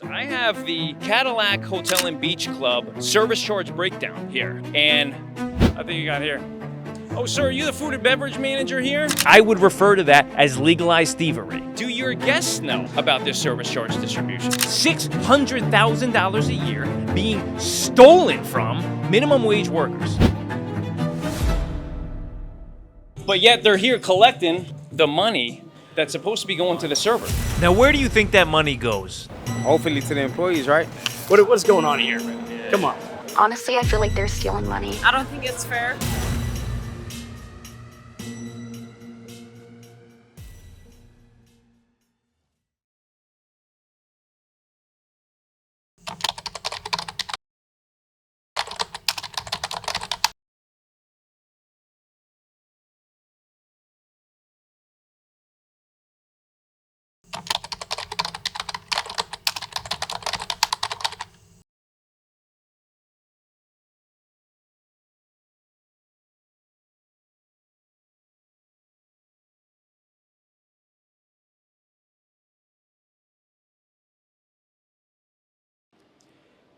I have the Cadillac Hotel and Beach Club service charge breakdown here. And I think you got here. Oh, sir, are you the food and beverage manager here? I would refer to that as legalized thievery. Do your guests know about this service charge distribution? $600,000 a year being stolen from minimum wage workers. But yet they're here collecting the money that's supposed to be going to the server. Now, where do you think that money goes? Hopefully to the employees, right? What's going on here? Come on. Honestly, I feel like they're stealing money. I don't think it's fair.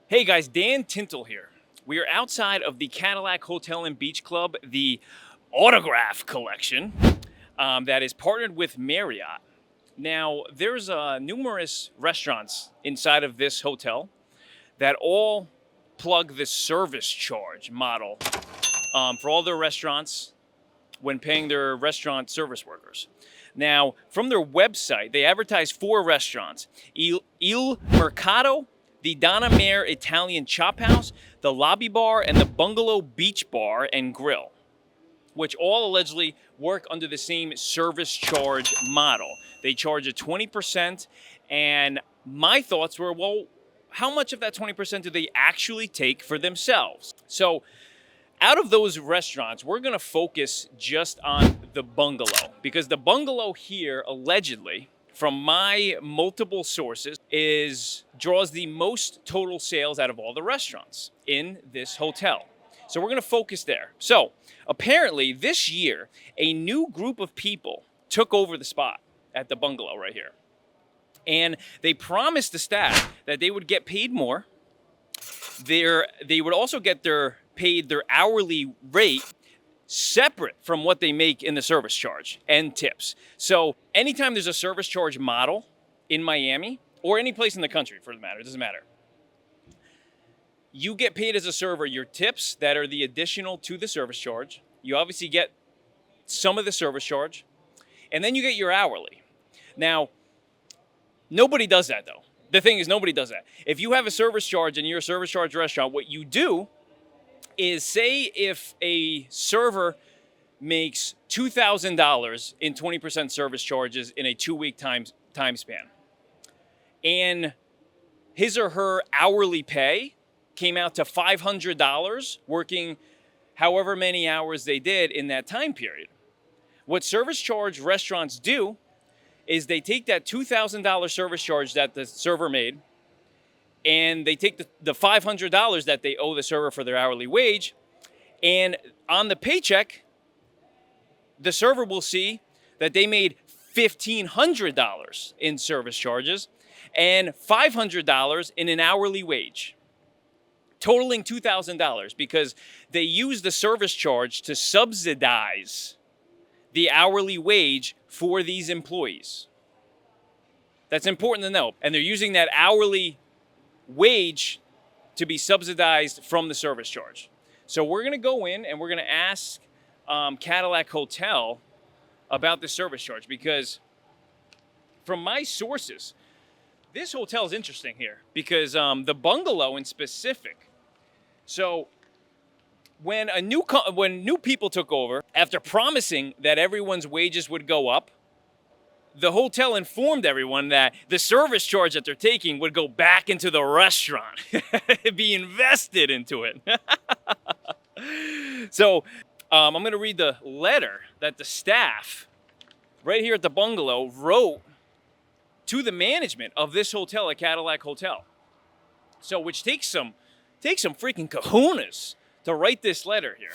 Hey guys, Dan Tintle here. We are outside of the Cadillac Hotel and Beach Club, the autograph collection that is partnered with Marriott. Now, there's numerous restaurants inside of this hotel that all plug the service charge model for all their restaurants when paying their restaurant service workers. Now, from their website, they advertise 4 restaurants: Il Mercato, the Donna Mare Italian Chop House, the Lobby Bar, and the Bungalow Beach Bar and Grill, which all allegedly work under the same service charge model. They charge a 20%, and my thoughts were, well, how much of that 20% do they actually take for themselves? So out of those restaurants, we're gonna focus just on the Bungalow, because the Bungalow here, allegedly, from my multiple sources, draws the most total sales out of all the restaurants in this hotel. So we're gonna focus there. So apparently this year, a new group of people took over the spot at the Bungalow right here. And they promised the staff that they would get paid more. They would also get paid their hourly rate separate from what they make in the service charge and tips. So anytime there's a service charge model in Miami, or any place in the country for the matter, it doesn't matter, you get paid as a server your tips that are the additional to the service charge. You obviously get some of the service charge, and then you get your hourly. Now, nobody does that though. The thing is, nobody does that. If you have a service charge and you're a service charge restaurant, what you do is, say if a server makes $2,000 in 20% service charges in a 2-week time span, and his or her hourly pay came out to $500 working however many hours they did in that time period. What service charge restaurants do is they take that $2,000 service charge that the server made, and they take the $500 that they owe the server for their hourly wage, and on the paycheck, the server will see that they made $1,500 in service charges and $500 in an hourly wage, totaling $2,000, because they use the service charge to subsidize the hourly wage for these employees. That's important to know. And they're using that hourly wage to be subsidized from the service charge. So we're gonna go in and we're gonna ask Cadillac Hotel about the service charge, because from my sources, this hotel is interesting here, because the Bungalow in specific. So when new people took over, after promising that everyone's wages would go up, the hotel informed everyone that the service charge that they're taking would go back into the restaurant, be invested into it. So I'm going to read the letter that the staff right here at the Bungalow wrote to the management of this hotel, at Cadillac Hotel. So, which takes some freaking kahunas to write this letter here.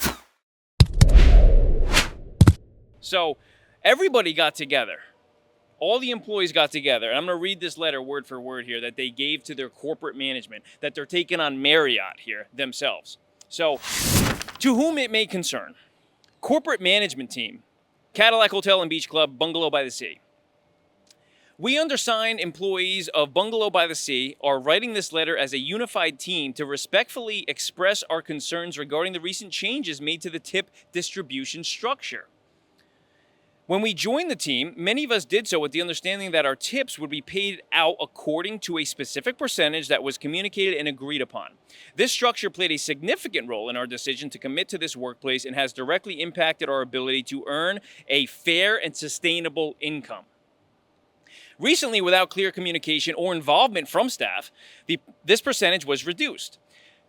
So everybody got together all the employees got together, and I'm going to read this letter word for word here that they gave to their corporate management, that they're taking on Marriott here themselves. So, to whom it may concern, corporate management team, Cadillac Hotel and Beach Club, Bungalow by the Sea. We undersigned employees of Bungalow by the Sea are writing this letter as a unified team to respectfully express our concerns regarding the recent changes made to the tip distribution structure. When we joined the team, many of us did so with the understanding that our tips would be paid out according to a specific percentage that was communicated and agreed upon. This structure played a significant role in our decision to commit to this workplace and has directly impacted our ability to earn a fair and sustainable income. Recently, without clear communication or involvement from staff, this percentage was reduced.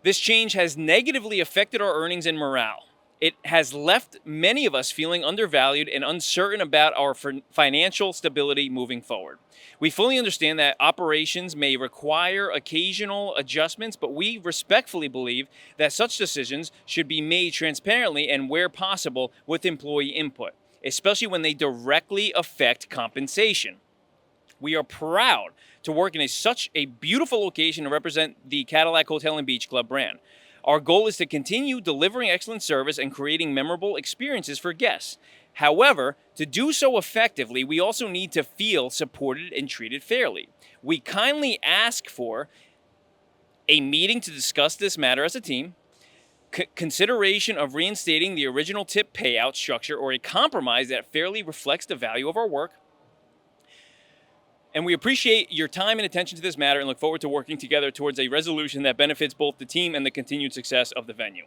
This change has negatively affected our earnings and morale. It has left many of us feeling undervalued and uncertain about our financial stability moving forward. We fully understand that operations may require occasional adjustments, but we respectfully believe that such decisions should be made transparently and, where possible, with employee input, especially when they directly affect compensation. We are proud to work in such a beautiful location to represent the Cadillac Hotel and Beach Club brand. Our goal is to continue delivering excellent service and creating memorable experiences for guests. However, to do so effectively, we also need to feel supported and treated fairly. We kindly ask for a meeting to discuss this matter as a team, consideration of reinstating the original tip payout structure or a compromise that fairly reflects the value of our work. And we appreciate your time and attention to this matter and look forward to working together towards a resolution that benefits both the team and the continued success of the venue.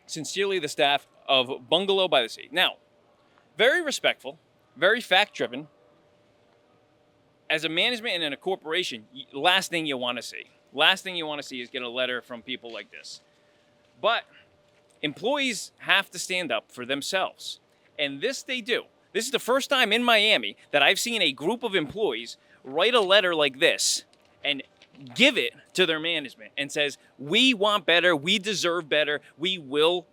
Sincerely, the staff of Bungalow by the Sea. Now, very respectful, very fact-driven. As a management and in a corporation, last thing you want to see is get a letter from people like this. But employees have to stand up for themselves, and this they do. This is the first time in Miami that I've seen a group of employees write a letter like this and give it to their management and says, we want better, we deserve better, we will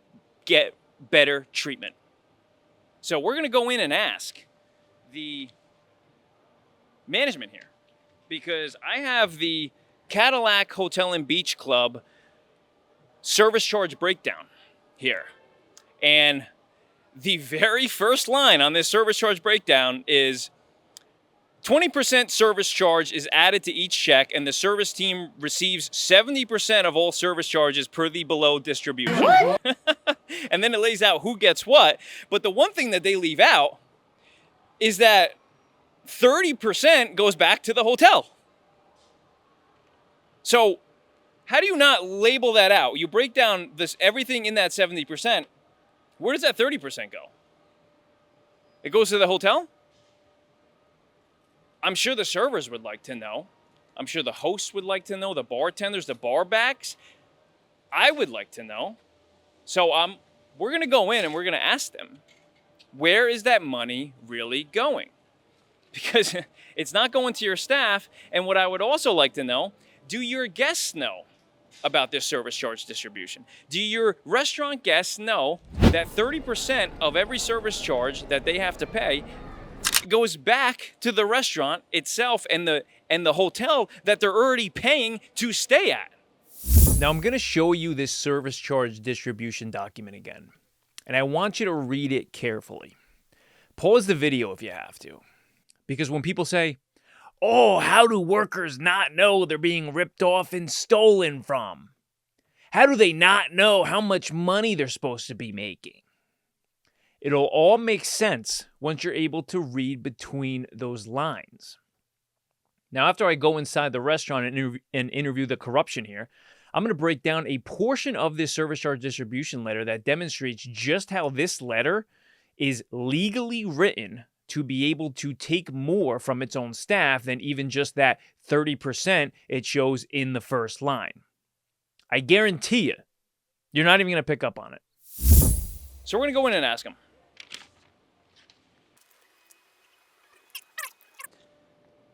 get better treatment. So we're going to go in and ask the management here, because I have the Cadillac Hotel and Beach Club service charge breakdown here. And the very first line on this service charge breakdown is 20% service charge is added to each check, and the service team receives 70% of all service charges per the below distribution. And then it lays out who gets what. But the one thing that they leave out is that 30% goes back to the hotel. So how do you not label that out? You break down this everything in that 70%. Where does that 30% go? It goes to the hotel? I'm sure the servers would like to know. I'm sure the hosts would like to know, the bartenders, the bar backs. I would like to know. So we're going to go in and we're going to ask them, where is that money really going? Because it's not going to your staff. And what I would also like to know, do your guests know about this service charge distribution? Do your restaurant guests know that 30% of every service charge that they have to pay goes back to the restaurant itself and the hotel that they're already paying to stay at? Now I'm going to show you this service charge distribution document again, and I want you to read it carefully. Pause the video if you have to, because when people say, oh, how do workers not know they're being ripped off and stolen from? How do they not know how much money they're supposed to be making? It'll all make sense once you're able to read between those lines. Now, after I go inside the restaurant and interview the corruption here, I'm going to break down a portion of this service charge distribution letter that demonstrates just how this letter is legally written to be able to take more from its own staff than even just that 30% it shows in the first line. I guarantee you're not even going to pick up on it. So we're going to go in and ask them.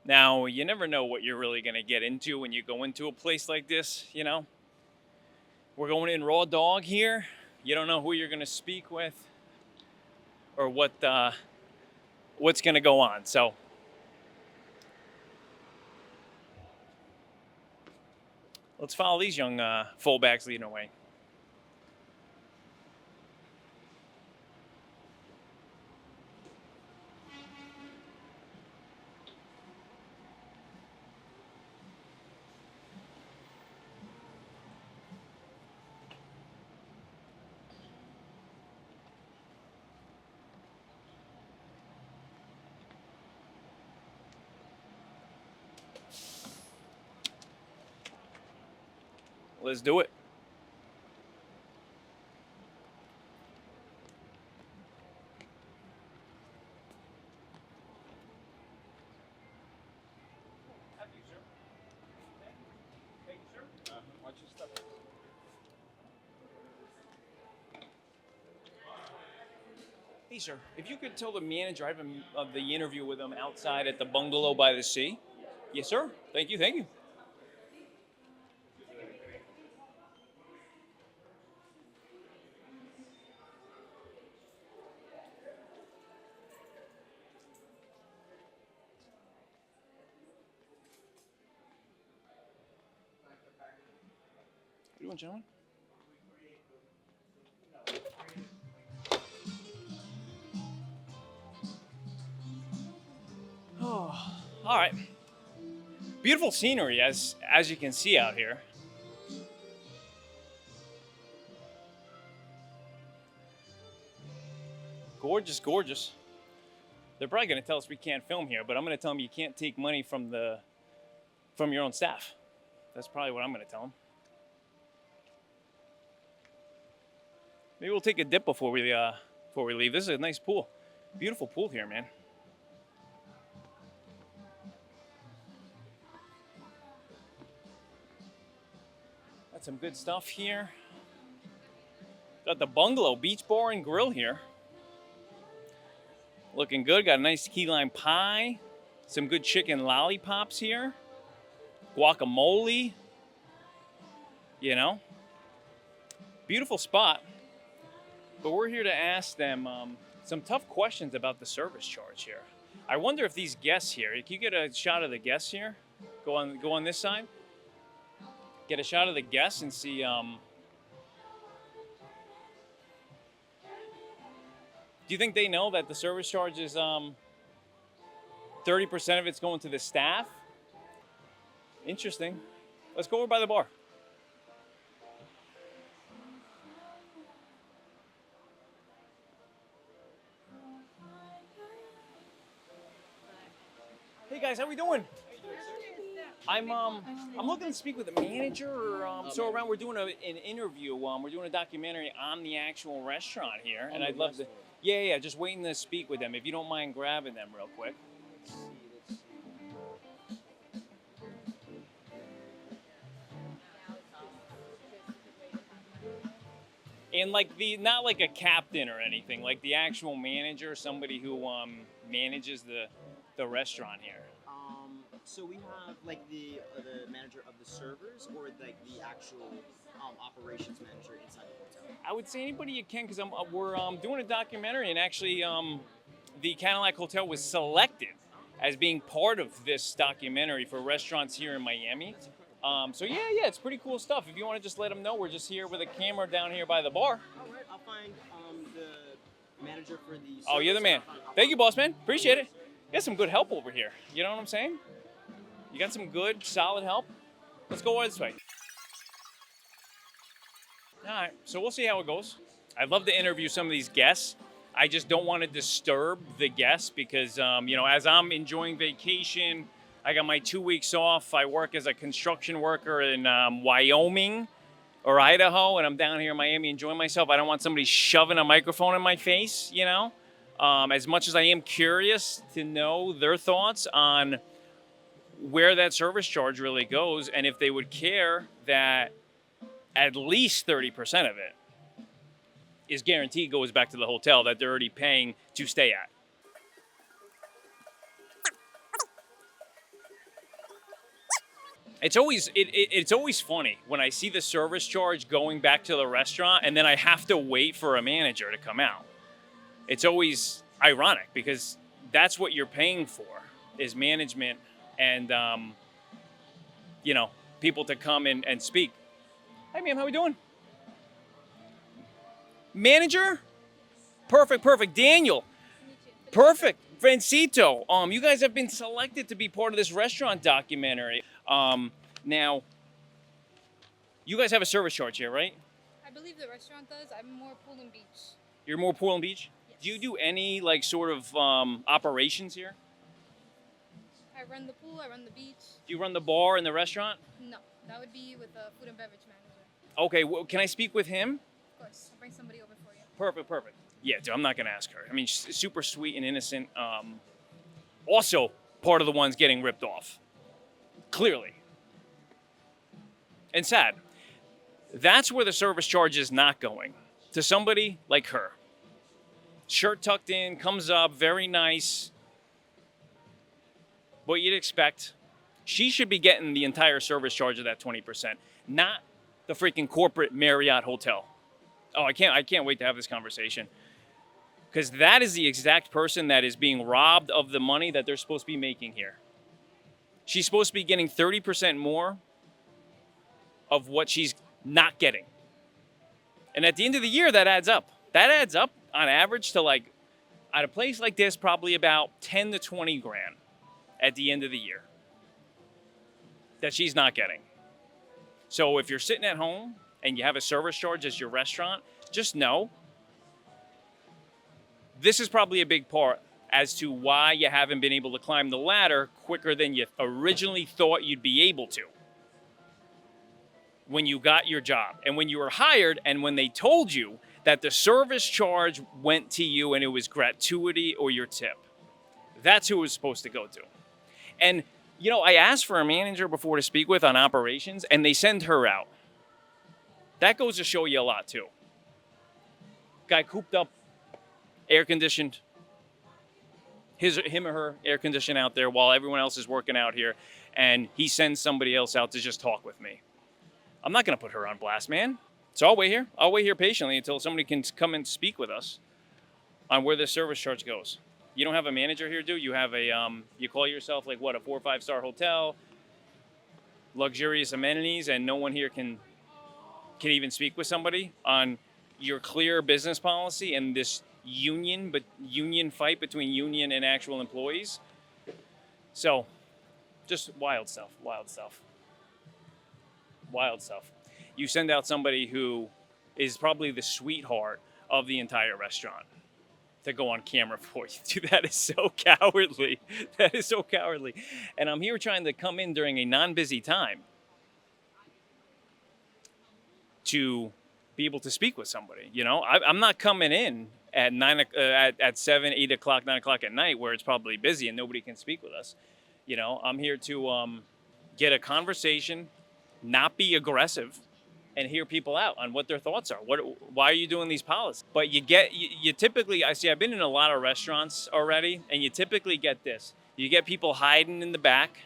Now, you never know what you're really going to get into when you go into a place like this, you know? We're going in raw dog here. You don't know who you're going to speak with or what's going to go on. So Let's follow these young fullbacks leading away. Let's do it. Hey, sir, if you could tell the manager I have the interview with him outside at the bungalow by the sea. Yes, sir. Thank you, thank you. How you doing, gentlemen? Oh, all right. Beautiful scenery, as you can see out here. Gorgeous, gorgeous. They're probably going to tell us we can't film here, but I'm going to tell them you can't take money from your own staff. That's probably what I'm going to tell them. Maybe we'll take a dip before we leave. This is a nice pool. Beautiful pool here, man. Got some good stuff here. Got the bungalow, beach bar and grill here. Looking good. Got a nice key lime pie. Some good chicken lollipops here. Guacamole. You know. Beautiful spot. But we're here to ask them some tough questions about the service charge here. I wonder if these guests here, can you get a shot of the guests here? Go on this side. Get a shot of the guests and see. Do you think they know that the service charge is 30% of it's going to the staff? Interesting. Let's go over by the bar. Hey guys, how we doing? I'm looking to speak with a manager or so around. We're doing an interview. We're doing a documentary on the actual restaurant here, and I'd love to. Yeah, just waiting to speak with them. If you don't mind grabbing them real quick. And like not like a captain or anything, like the actual manager, somebody who manages the restaurant here. So we have like the manager of the servers, or like the actual operations manager inside the hotel. I would say anybody you can, because we're doing a documentary, and actually the Cadillac Hotel was selected as being part of this documentary for restaurants here in Miami. So yeah, it's pretty cool stuff. If you want to just let them know, we're just here with a camera down here by the bar. All right, I'll find the manager for the servers. Oh, you're the man. Thank you, boss man. Appreciate it. You got some good help over here. You know what I'm saying? You got some good, solid help. Let's go this way. All right, so we'll see how it goes. I'd love to interview some of these guests. I just don't want to disturb the guests because, as I'm enjoying vacation, I got my 2 weeks off. I work as a construction worker in Wyoming or Idaho, and I'm down here in Miami enjoying myself. I don't want somebody shoving a microphone in my face, As much as I am curious to know their thoughts on where that service charge really goes, and if they would care that at least 30% of it is guaranteed goes back to the hotel that they're already paying to stay at. It's always funny when I see the service charge going back to the restaurant and then I have to wait for a manager to come out. It's always ironic because that's what you're paying for is management and people to come and speak. Hey, ma'am, how we doing? Manager? Perfect. Daniel. Perfect. Francito. You guys have been selected to be part of this restaurant documentary. Now, you guys have a service charge here, right? I believe the restaurant does. I'm more pool and beach. You're more pool and beach? Yes. Do you do any like sort of operations here? I run the pool, I run the beach. Do you run the bar and the restaurant? No, that would be with the food and beverage manager. Okay, well, can I speak with him? Of course, I'll bring somebody over for you. Perfect. Yeah, dude, I'm not gonna ask her. I mean, she's super sweet and innocent. Also, part of the ones getting ripped off. Clearly. And sad. That's where the service charge is not going. To somebody like her. Shirt tucked in, comes up, very nice. What you'd expect. She should be getting the entire service charge of that 20%, not the freaking corporate Marriott hotel. Oh, I can't wait to have this conversation. Because that is the exact person that is being robbed of the money that they're supposed to be making here. She's supposed to be getting 30% more of what she's not getting. And at the end of the year, that adds up. That adds up on average to, like, at a place like this, probably about 10 to 20 grand at the end of the year that she's not getting. So if you're sitting at home and you have a service charge as your restaurant, just know this is probably a big part as to why you haven't been able to climb the ladder quicker than you originally thought you'd be able to when you got your job and when you were hired and when they told you that the service charge went to you and it was gratuity or your tip. That's who it was supposed to go to. And, you know, I asked for a manager before to speak with on operations and they send her out. That goes to show you a lot too. Guy cooped up, air conditioned, him or her air conditioned out there while everyone else is working out here, and he sends somebody else out to just talk with me. I'm not going to put her on blast, man. So I'll wait here. I'll wait here patiently until somebody can come and speak with us on where the service charge goes. You don't have a manager here, do you? You have a, you call yourself like what, a 4 or 5 star hotel, luxurious amenities, and no one here can even speak with somebody on your clear business policy and this union fight between union and actual employees. So, just wild stuff. You send out somebody who is probably the sweetheart of the entire restaurant to go on camera for you. Dude, that is so cowardly. And I'm here trying to come in during a non-busy time to be able to speak with somebody. You know, I'm not coming in at 7, 8 o'clock, 9 o'clock at night where it's probably busy and nobody can speak with us. You know, I'm here to get a conversation, not be aggressive, and hear people out on what their thoughts are. Why are you doing these policies? But you typically, I've been in a lot of restaurants already, and you typically get this. You get people hiding in the back.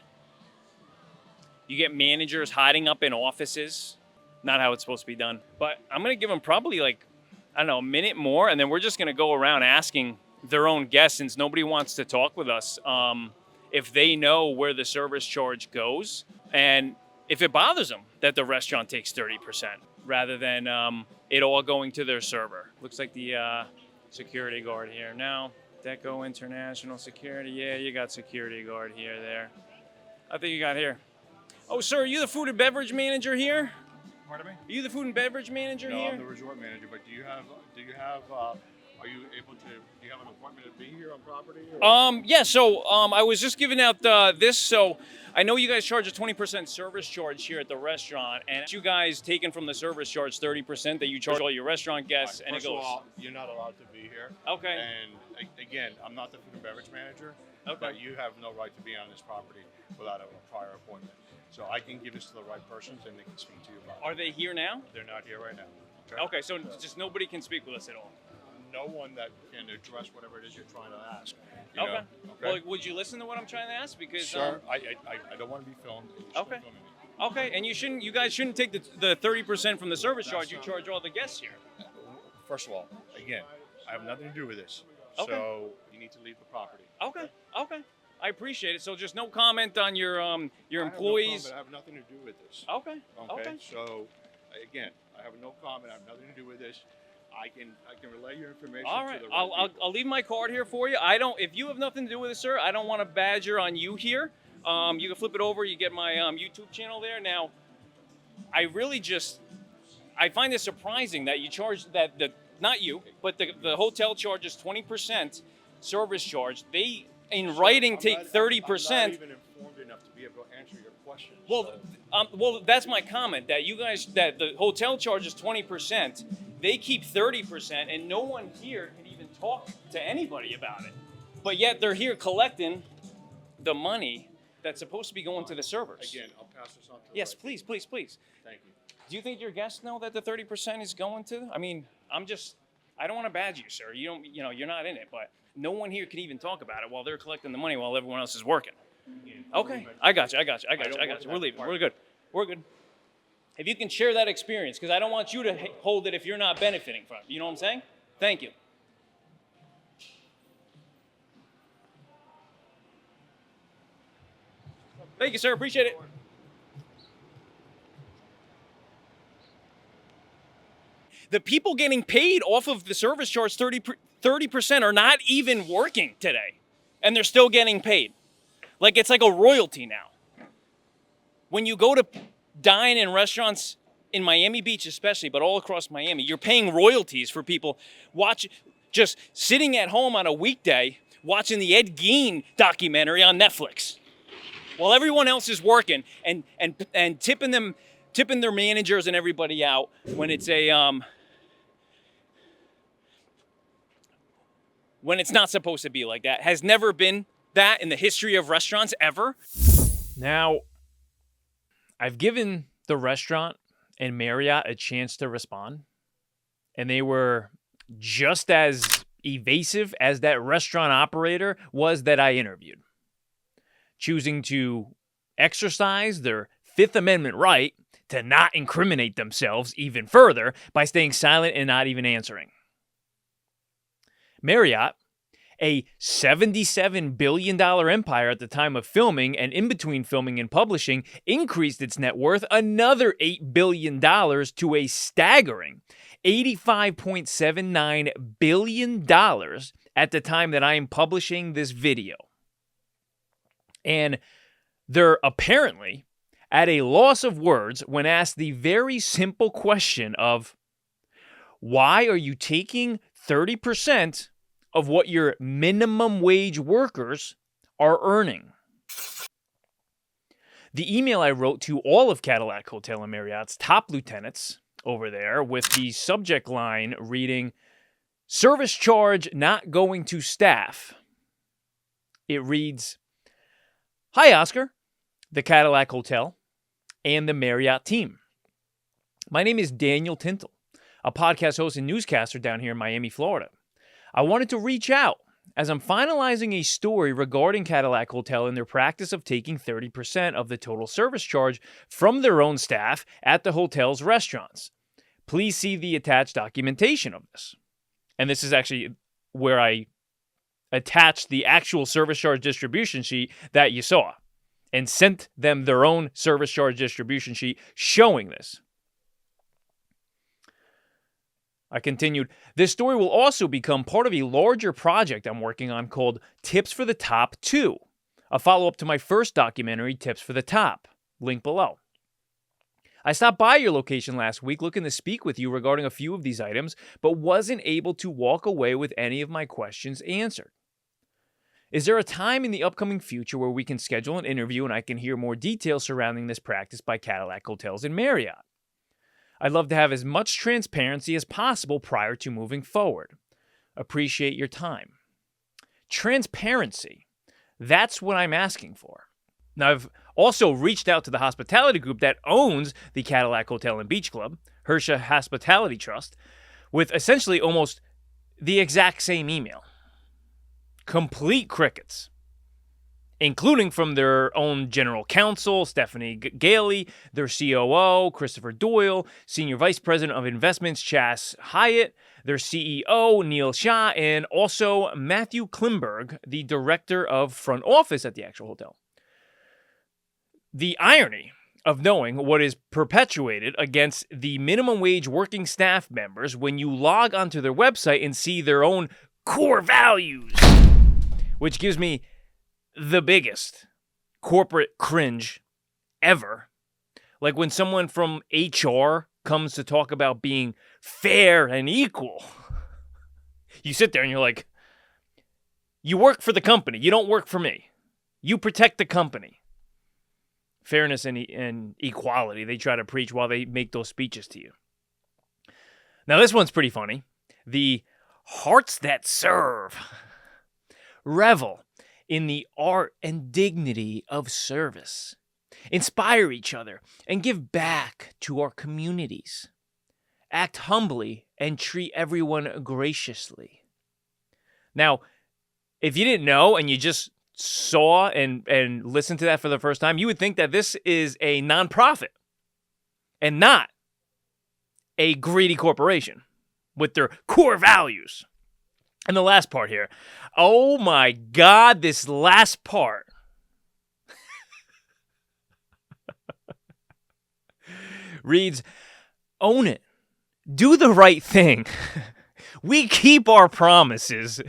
You get managers hiding up in offices. Not how it's supposed to be done. But I'm going to give them probably like, I don't know, a minute more, and then we're just going to go around asking their own guests, since nobody wants to talk with us, if they know where the service charge goes, and if it bothers them that the restaurant takes 30% rather than it all going to their server. Looks like the security guard here. Now, Deco International Security. Yeah, you got security guard there. I think you got here. Oh, sir, are you the food and beverage manager here? Pardon me? Are you the food and beverage manager No, here? I'm the resort manager, but do you have, are you able to, do you have an appointment to be here on property? Or? Yeah, so I was just giving out this, so I know you guys charge a 20% service charge here at the restaurant, and you guys taken from the service charge 30% that you charge all your restaurant guests, and it goes. First of all, you're not allowed to be here. Okay. And again, I'm not the food and beverage manager, Okay. but you have no right to be on this property without a prior appointment. So I can give this to the right persons and they can speak to you about it. Are they here now? They're not here right now. Okay, so just nobody can speak with us at all. No one that can address whatever it is you're trying to ask. you Okay. know? Well, would you listen to what I'm trying to ask? Because Sure. I don't want to be filmed. and you shouldn't Okay. film me. Okay, and you guys shouldn't take the 30% from the service charge. You charge all the guests here. First of all, again, I have nothing to do with this. Okay. So you need to leave the property. Okay. I appreciate it. So just no comment on your employees. I have nothing to do with this. Okay. Okay. Okay. So, again, I have no comment. I have nothing to do with this. I can relay your information. All to right. the I'll leave my card here for you. I don't. If you have nothing to do with it, sir, I don't want to badger on you here. You can flip it over. You get my YouTube channel there. Now, I really just I find it surprising that you charge that not you, but the hotel charges 20% service charge. They in writing take 30%. I'm not even informed enough to be able to answer your question. Well, that's my comment. That you guys, that the hotel charges 20%, they keep 30%, and no one here can even talk to anybody about it. But yet they're here collecting the money that's supposed to be going to the servers. Again, I'll pass this on to the Yes, right please, please, please. Thank you. Do you think your guests know that the 30% is going to? I mean, I don't want to badge you, sir. You're not in it, but no one here can even talk about it while they're collecting the money while everyone else is working. Okay, I got you. We're leaving. We're good. If you can share that experience, because I don't want you to hold it if you're not benefiting from it. You know what I'm saying? Thank you. Thank you, sir. Appreciate it. The people getting paid off of the service charge 30% are not even working today, and they're still getting paid. Like it's like a royalty now. When you go to dine in restaurants in Miami Beach especially, but all across Miami, you're paying royalties for people just sitting at home on a weekday watching the Ed Gein documentary on Netflix while everyone else is working and tipping their managers and everybody out when it's when it's not supposed to be like that. Has never been that in the history of restaurants ever. Now, I've given the restaurant and Marriott a chance to respond, and they were just as evasive as that restaurant operator was that I interviewed, choosing to exercise their Fifth Amendment right to not incriminate themselves even further by staying silent and not even answering. Marriott, a $77 billion empire at the time of filming and in between filming and publishing, increased its net worth another $8 billion to a staggering $85.79 billion at the time that I am publishing this video. And they're apparently at a loss of words when asked the very simple question of, why are you taking 30% of what your minimum wage workers are earning? The email I wrote to all of Cadillac Hotel and Marriott's top lieutenants over there with the subject line reading, service charge not going to staff. It reads, hi, Oscar, the Cadillac Hotel, and the Marriott team. My name is Daniel Tintle, a podcast host and newscaster down here in Miami, Florida. I wanted to reach out as I'm finalizing a story regarding Cadillac Hotel and their practice of taking 30% of the total service charge from their own staff at the hotel's restaurants. Please see the attached documentation of this. And this is actually where I attached the actual service charge distribution sheet that you saw and sent them their own service charge distribution sheet showing this. I continued, this story will also become part of a larger project I'm working on called Tips for the Top 2, a follow-up to my first documentary, Tips for the Top, link below. I stopped by your location last week looking to speak with you regarding a few of these items, but wasn't able to walk away with any of my questions answered. Is there a time in the upcoming future where we can schedule an interview and I can hear more details surrounding this practice by Cadillac Hotels and Marriott? I'd love to have as much transparency as possible prior to moving forward. Appreciate your time. Transparency. That's what I'm asking for. Now, I've also reached out to the hospitality group that owns the Cadillac Hotel and Beach Club, Hersha Hospitality Trust, with essentially almost the exact same email. Complete crickets. including from their own general counsel, Stephanie Gailey, their COO, Christopher Doyle, Senior Vice President of Investments, Chas Hyatt, their CEO, Neil Shah, and also Matthew Klimberg, the Director of Front Office at the actual hotel. The irony of knowing what is perpetuated against the minimum wage working staff members when you log onto their website and see their own core values, which gives me the biggest corporate cringe ever. Like when someone from HR comes to talk about being fair and equal, you sit there and you're like, you work for the company, you don't work for me. You protect the company. Fairness and equality they try to preach while they make those speeches to you. Now this one's pretty funny. The hearts that serve revel in the art and dignity of service, inspire each other, and give back to our communities. Act humbly and treat everyone graciously. Now, if you didn't know and you just saw and listened to that for the first time, you would think that this is a nonprofit and not a greedy corporation with their core values. And the last part here, oh my God, this last part. Reads, own it. Do the right thing. We keep our promises.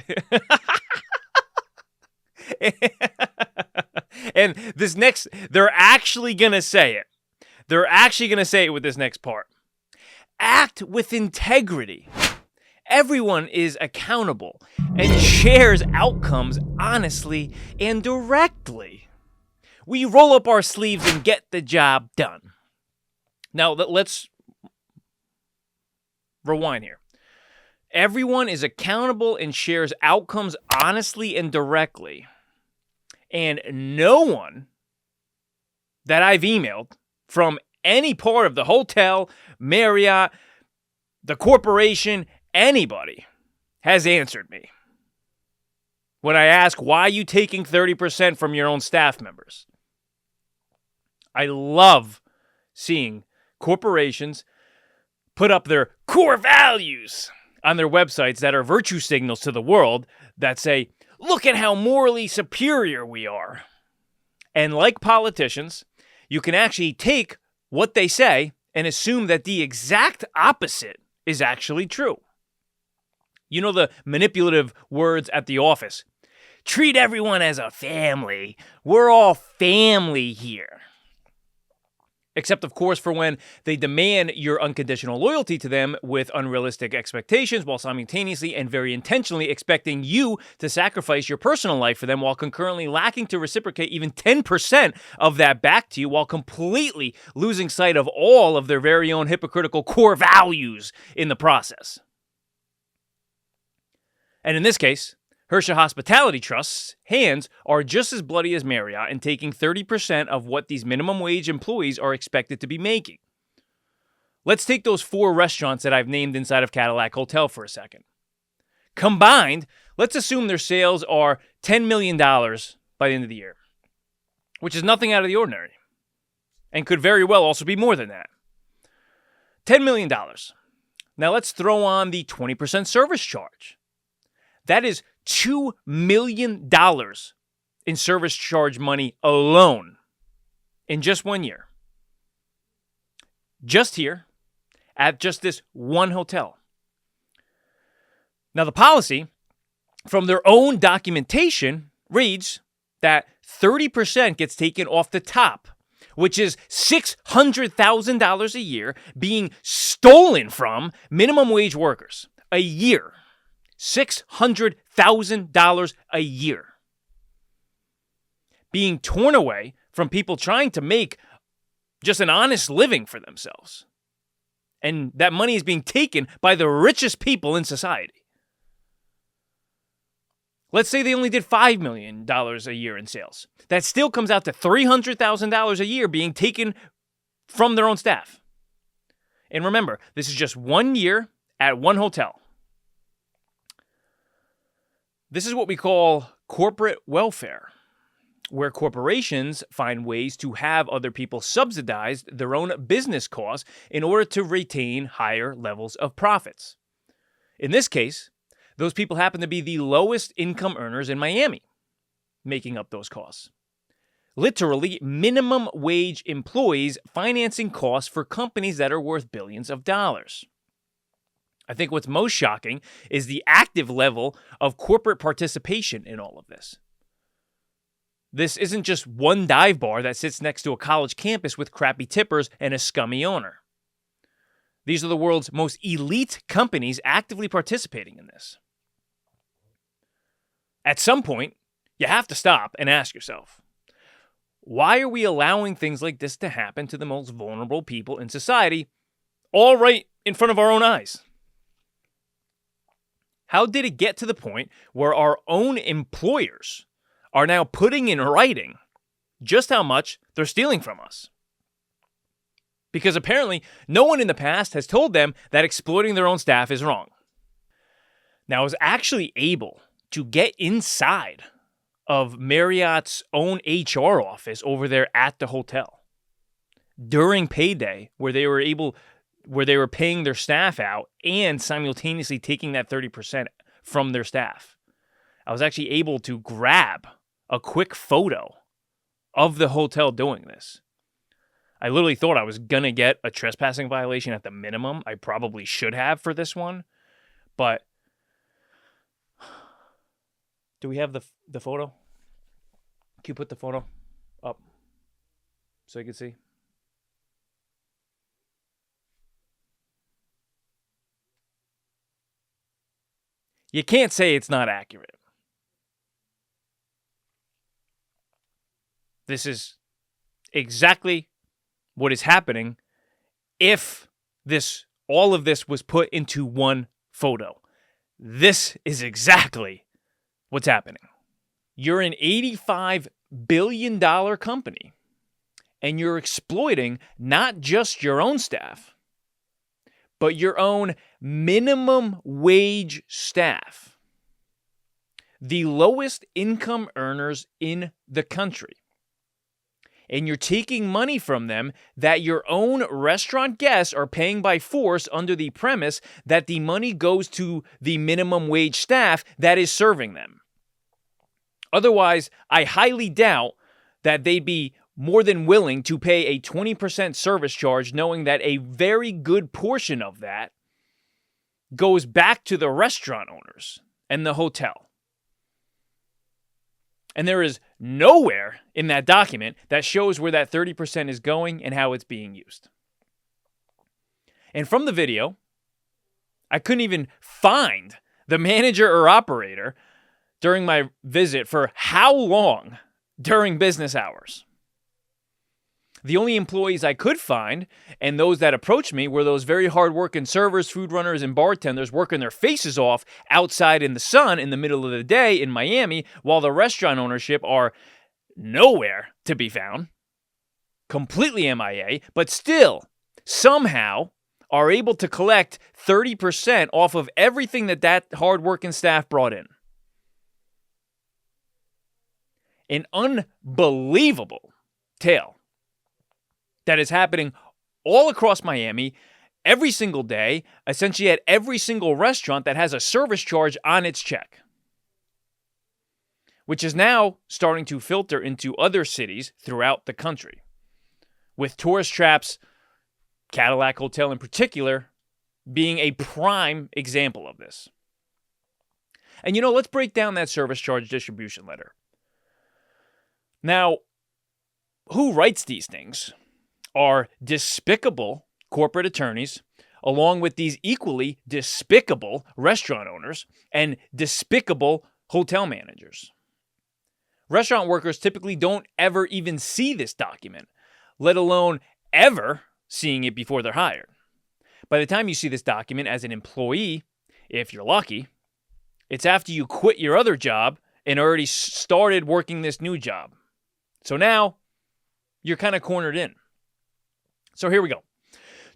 And this next, they're actually going to say it. They're actually going to say it with this next part. Act with integrity. Everyone is accountable and shares outcomes honestly and directly. We roll up our sleeves and get the job done. Now, let's rewind here. Everyone is accountable and shares outcomes honestly and directly. And no one that I've emailed from any part of the hotel, Marriott, the corporation, anybody has answered me when I ask, why are you taking 30% from your own staff members? I love seeing corporations put up their core values on their websites that are virtue signals to the world that say, look at how morally superior we are. And like politicians, you can actually take what they say and assume that the exact opposite is actually true. You know the manipulative words at the office. Treat everyone as a family. We're all family here. Except, of course, for when they demand your unconditional loyalty to them with unrealistic expectations while simultaneously and very intentionally expecting you to sacrifice your personal life for them while concurrently lacking to reciprocate even 10% of that back to you while completely losing sight of all of their very own hypocritical core values in the process. And in this case, Hersha Hospitality Trust's hands are just as bloody as Marriott in taking 30% of what these minimum wage employees are expected to be making. Let's take those 4 restaurants that I've named inside of Cadillac Hotel for a second. Combined, let's assume their sales are $10 million by the end of the year, which is nothing out of the ordinary, and could very well also be more than that. $10 million. Now let's throw on the 20% service charge. That is $2 million in service charge money alone in just 1 year. Just here at just this one hotel. Now, the policy from their own documentation reads that 30% gets taken off the top, which is $600,000 a year being stolen from minimum wage workers a year. $600,000 a year being torn away from people trying to make just an honest living for themselves. And that money is being taken by the richest people in society. Let's say they only did $5 million a year in sales. That still comes out to $300,000 a year being taken from their own staff. And remember, this is just 1 year at one hotel. This is what we call corporate welfare, where corporations find ways to have other people subsidize their own business costs in order to retain higher levels of profits. In this case, those people happen to be the lowest income earners in Miami, making up those costs. Literally, minimum wage employees financing costs for companies that are worth billions of dollars. I think what's most shocking is the active level of corporate participation in all of this. This isn't just one dive bar that sits next to a college campus with crappy tippers and a scummy owner. These are the world's most elite companies actively participating in this. At some point, you have to stop and ask yourself, why are we allowing things like this to happen to the most vulnerable people in society, all right in front of our own eyes? How did it get to the point where our own employers are now putting in writing just how much they're stealing from us? Because apparently, no one in the past has told them that exploiting their own staff is wrong. Now, I was actually able to get inside of Marriott's own HR office over there at the hotel during payday, where they were paying their staff out and simultaneously taking that 30% from their staff. I was actually able to grab a quick photo of the hotel doing this. I literally thought I was going to get a trespassing violation at the minimum. I probably should have for this one. But do we have the photo? Can you put the photo up so you can see? You can't say it's not accurate. This is exactly what is happening if all of this was put into one photo. This is exactly what's happening. You're an $85 billion company, and you're exploiting not just your own staff, but your own minimum wage staff, the lowest income earners in the country. And you're taking money from them that your own restaurant guests are paying by force under the premise that the money goes to the minimum wage staff that is serving them. Otherwise, I highly doubt that they'd be more than willing to pay a 20% service charge, knowing that a very good portion of that goes back to the restaurant owners and the hotel. And there is nowhere in that document that shows where that 30% is going and how it's being used. And from the video, I couldn't even find the manager or operator during my visit for how long during business hours. The only employees I could find, and those that approached me, were those very hard-working servers, food runners, and bartenders working their faces off outside in the sun in the middle of the day in Miami, while the restaurant ownership are nowhere to be found, completely MIA, but still, somehow, are able to collect 30% off of everything that hard-working staff brought in. An unbelievable tale that is happening all across Miami every single day, essentially at every single restaurant that has a service charge on its check, which is now starting to filter into other cities throughout the country, with tourist traps, Cadillac Hotel in particular, being a prime example of this. And let's break down that service charge distribution letter. Now, who writes these things are despicable corporate attorneys, along with these equally despicable restaurant owners and despicable hotel managers. Restaurant workers typically don't ever even see this document, let alone ever seeing it before they're hired. By the time you see this document as an employee, if you're lucky, it's after you quit your other job and already started working this new job. So now you're kind of cornered in. So here we go.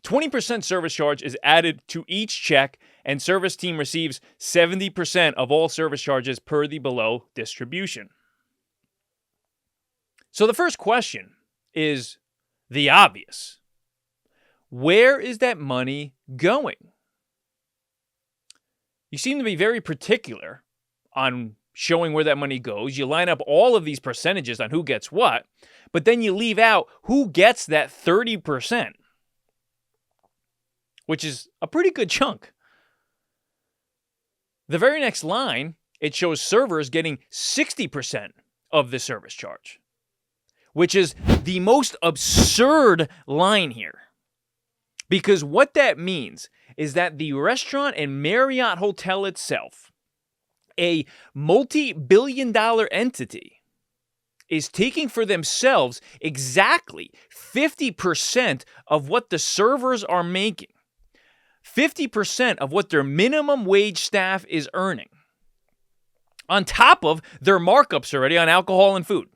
20% service charge is added to each check, and service team receives 70% of all service charges per the below distribution. So the first question is the obvious. Where is that money going? You seem to be very particular on showing where that money goes. You line up all of these percentages on who gets what, but then you leave out who gets that 30%, which is a pretty good chunk. The very next line, it shows servers getting 60% of the service charge, which is the most absurd line here. Because what that means is that the restaurant and Marriott hotel itself, a multi-billion-dollar entity, is taking for themselves exactly 50% of what the servers are making. 50% of what their minimum wage staff is earning. On top of their markups already on alcohol and food.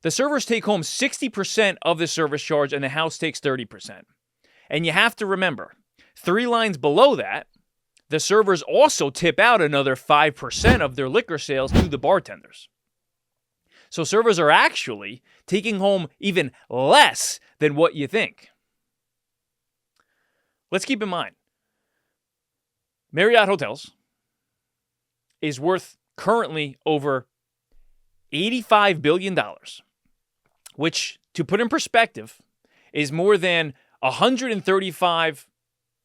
The servers take home 60% of the service charge and the house takes 30%. And you have to remember, 3 lines below that, the servers also tip out another 5% of their liquor sales to the bartenders. So servers are actually taking home even less than what you think. Let's keep in mind, Marriott Hotels is worth currently over $85 billion, which, to put in perspective, is more than 135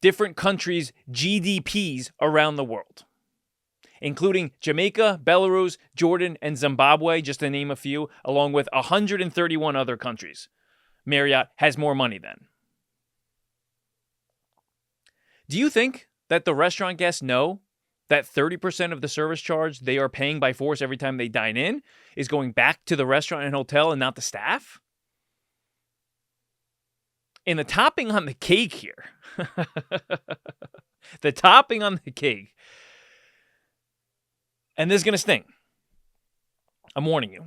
different countries' GDPs around the world, including Jamaica, Belarus, Jordan, and Zimbabwe, just to name a few, along with 131 other countries. Marriott has more money than. Do you think that the restaurant guests know that 30% of the service charge they are paying by force every time they dine in is going back to the restaurant and hotel and not the staff? And the topping on the cake here, the topping on the cake, and this is going to sting. I'm warning you.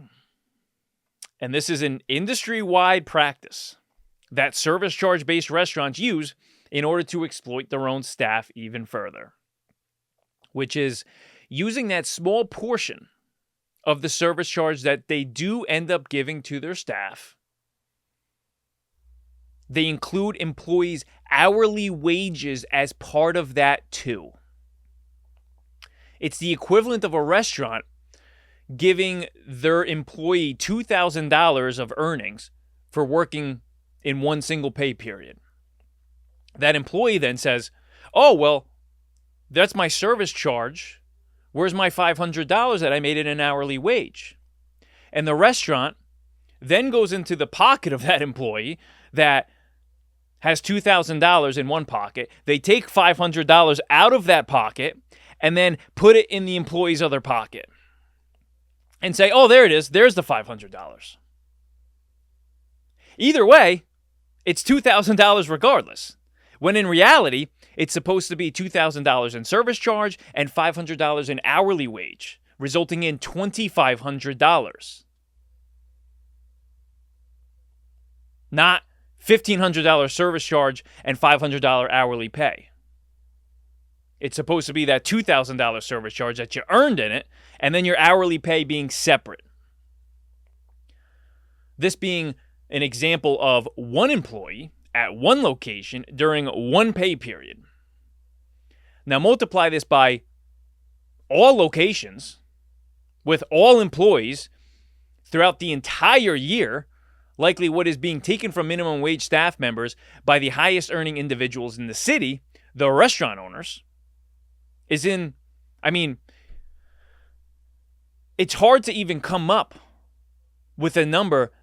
And this is an industry-wide practice that service charge-based restaurants use in order to exploit their own staff even further, which is using that small portion of the service charge that they do end up giving to their staff. They include employees' hourly wages as part of that too. It's the equivalent of a restaurant giving their employee $2,000 of earnings for working in one single pay period. That employee then says, oh, well, that's my service charge. Where's my $500 that I made in an hourly wage? And the restaurant then goes into the pocket of that employee that has $2,000 in one pocket. They take $500 out of that pocket and then put it in the employee's other pocket and say, oh, there it is. There's the $500. Either way, it's $2,000 regardless. When in reality, it's supposed to be $2,000 in service charge and $500 in hourly wage, resulting in $2,500. Not $1,500 service charge and $500 hourly pay. It's supposed to be that $2,000 service charge that you earned in it, and then your hourly pay being separate. This being an example of one employee at one location during one pay period. Now multiply this by all locations with all employees throughout the entire year, likely what is being taken from minimum wage staff members by the highest earning individuals in the city, the restaurant owners, it's hard to even come up with a number.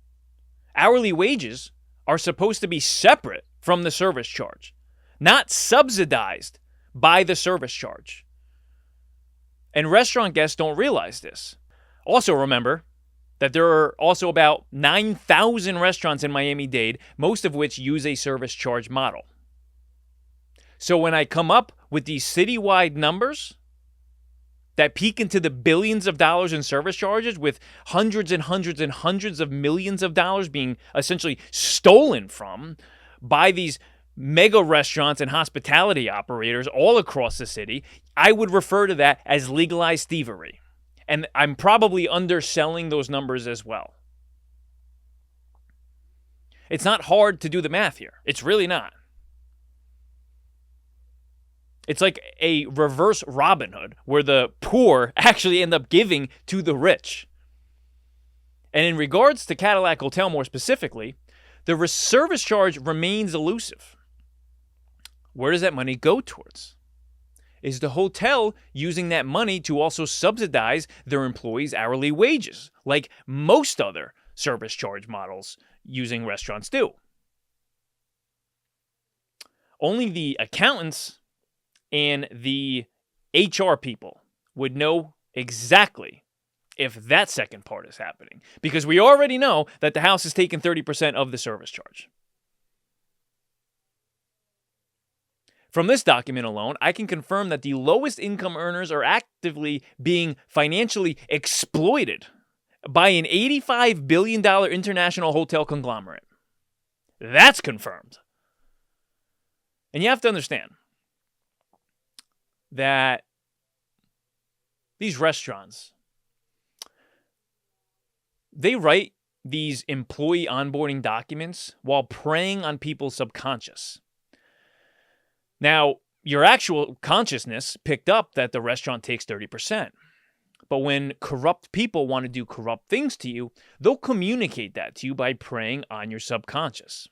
Hourly wages are supposed to be separate from the service charge, not subsidized by the service charge. And restaurant guests don't realize this. Also remember that there are also about 9,000 restaurants in Miami-Dade, most of which use a service charge model. So when I come up with these citywide numbers that peak into the billions of dollars in service charges, with hundreds and hundreds and hundreds of millions of dollars being essentially stolen from by these mega restaurants and hospitality operators all across the city, I would refer to that as legalized thievery. And I'm probably underselling those numbers as well. It's not hard to do the math here. It's really not. It's like a reverse Robin Hood where the poor actually end up giving to the rich. And in regards to Cadillac Hotel more specifically, the service charge remains elusive. Where does that money go towards? Is the hotel using that money to also subsidize their employees' hourly wages, like most other service charge models using restaurants do? Only the accountants and the HR people would know exactly if that second part is happening, because we already know that the house is taking 30% of the service charge. From this document alone, I can confirm that the lowest income earners are actively being financially exploited by an $85 billion international hotel conglomerate. That's confirmed. And you have to understand that these restaurants, they write these employee onboarding documents while preying on people's subconscious. Now, your actual consciousness picked up that the restaurant takes 30%. But when corrupt people want to do corrupt things to you, they'll communicate that to you by preying on your subconscious,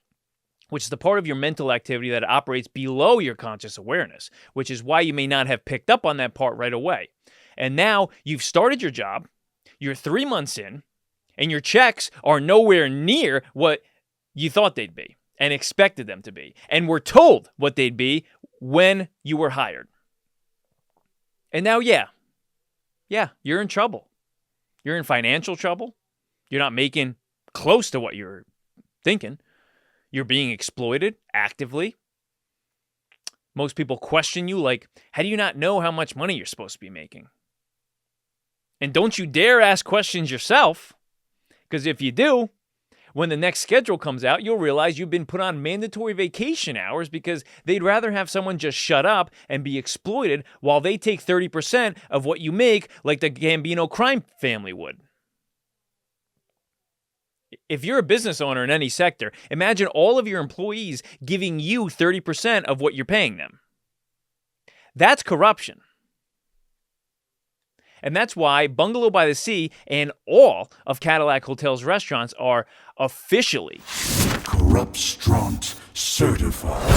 which is the part of your mental activity that operates below your conscious awareness, which is why you may not have picked up on that part right away. And now you've started your job, you're 3 months in, and your checks are nowhere near what you thought they'd be and expected them to be, and were told what they'd be when you were hired. And now, yeah, you're in trouble. You're in financial trouble. You're not making close to what you're thinking. You're being exploited actively. Most people question you like, how do you not know how much money you're supposed to be making? And don't you dare ask questions yourself, because if you do, when the next schedule comes out, you'll realize you've been put on mandatory vacation hours because they'd rather have someone just shut up and be exploited while they take 30% of what you make like the Gambino crime family would. If you're a business owner in any sector, imagine all of your employees giving you 30% of what you're paying them. That's corruption. And that's why Bungalow by the Sea and all of Cadillac Hotel's restaurants are officially CORRUPTSTRAUNTS certified.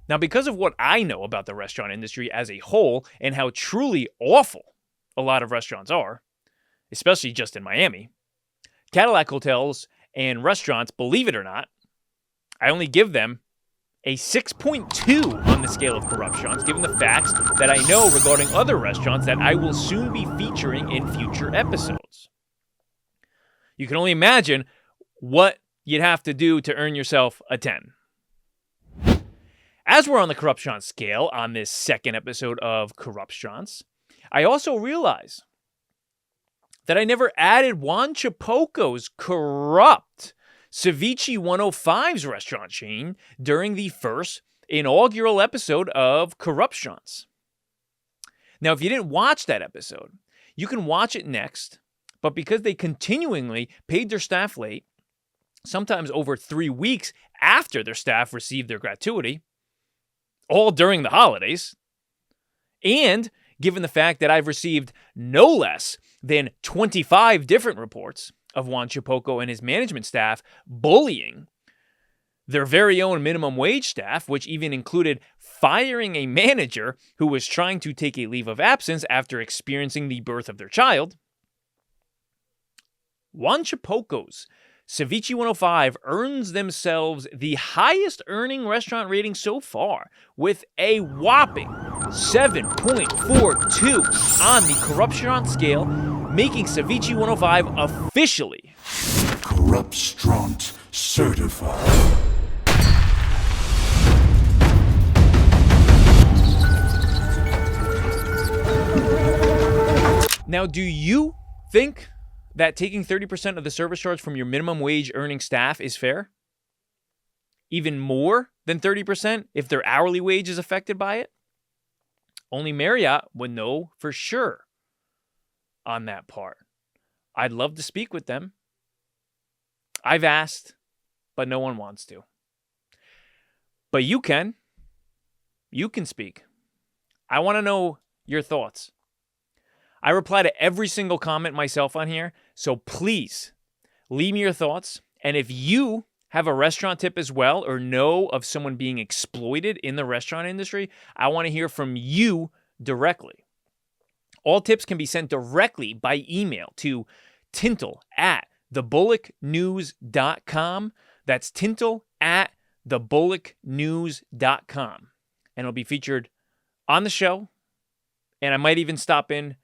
Now, because of what I know about the restaurant industry as a whole and how truly awful a lot of restaurants are, especially just in Miami, Cadillac Hotels and restaurants, believe it or not, I only give them a 6.2 on the scale of corruptions, given the facts that I know regarding other restaurants that I will soon be featuring in future episodes. You can only imagine what you'd have to do to earn yourself a 10. As we're on the corruption scale on this second episode of CORRUPTSTRAUNTS, I also realize that I never added Juan Chapoco's corrupt Ceviche 105's restaurant chain during the first inaugural episode of CORRUPTSTRAUNTS. Now, if you didn't watch that episode, you can watch it next, but because they continually paid their staff late, sometimes over 3 weeks after their staff received their gratuity, all during the holidays, and given the fact that I've received no less than 25 different reports of Juan Chapoco and his management staff bullying their very own minimum wage staff, which even included firing a manager who was trying to take a leave of absence after experiencing the birth of their child, Juan Chapoco's Ceviche 105 earns themselves the highest earning restaurant rating so far with a whopping 7.42 on the corruption scale, making Ceviche 105 officially CORRUPTSTRAUNTS certified. Now, do you think that taking 30% of the service charge from your minimum wage earning staff is fair? even more than 30% if their hourly wage is affected by it? Only Marriott would know for sure on that part. I'd love to speak with them. I've asked, but no one wants to. But you can. You can speak. I want to know your thoughts. I reply to every single comment myself on here, so please leave me your thoughts. And if you have a restaurant tip as well or know of someone being exploited in the restaurant industry, I want to hear from you directly. All tips can be sent directly by email to tintle@thebullocknews.com. That's tintle@thebullocknews.com. And it'll be featured on the show. And I might even stop in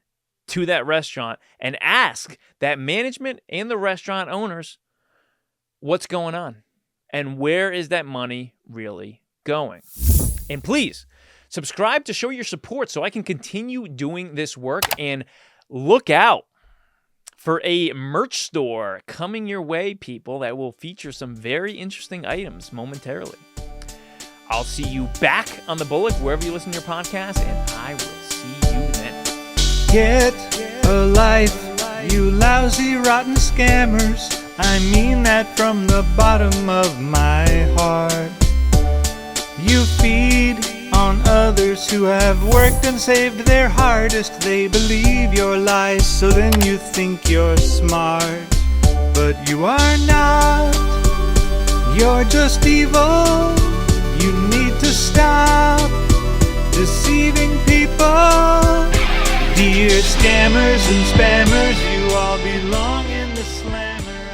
to that restaurant and ask that management and the restaurant owners what's going on and where is that money really going. And please subscribe to show your support so I can continue doing this work, and look out for a merch store coming your way, people, that will feature some very interesting items momentarily. I'll see you back on the Bullock wherever you listen to your podcast, and I will see you then. Get a life, you lousy, rotten scammers. I mean that from the bottom of my heart. You feed on others who have worked and saved their hardest. They believe your lies, so then you think you're smart. But you are not. You're just evil. You need to stop deceiving people. Dear scammers and spammers, you all belong.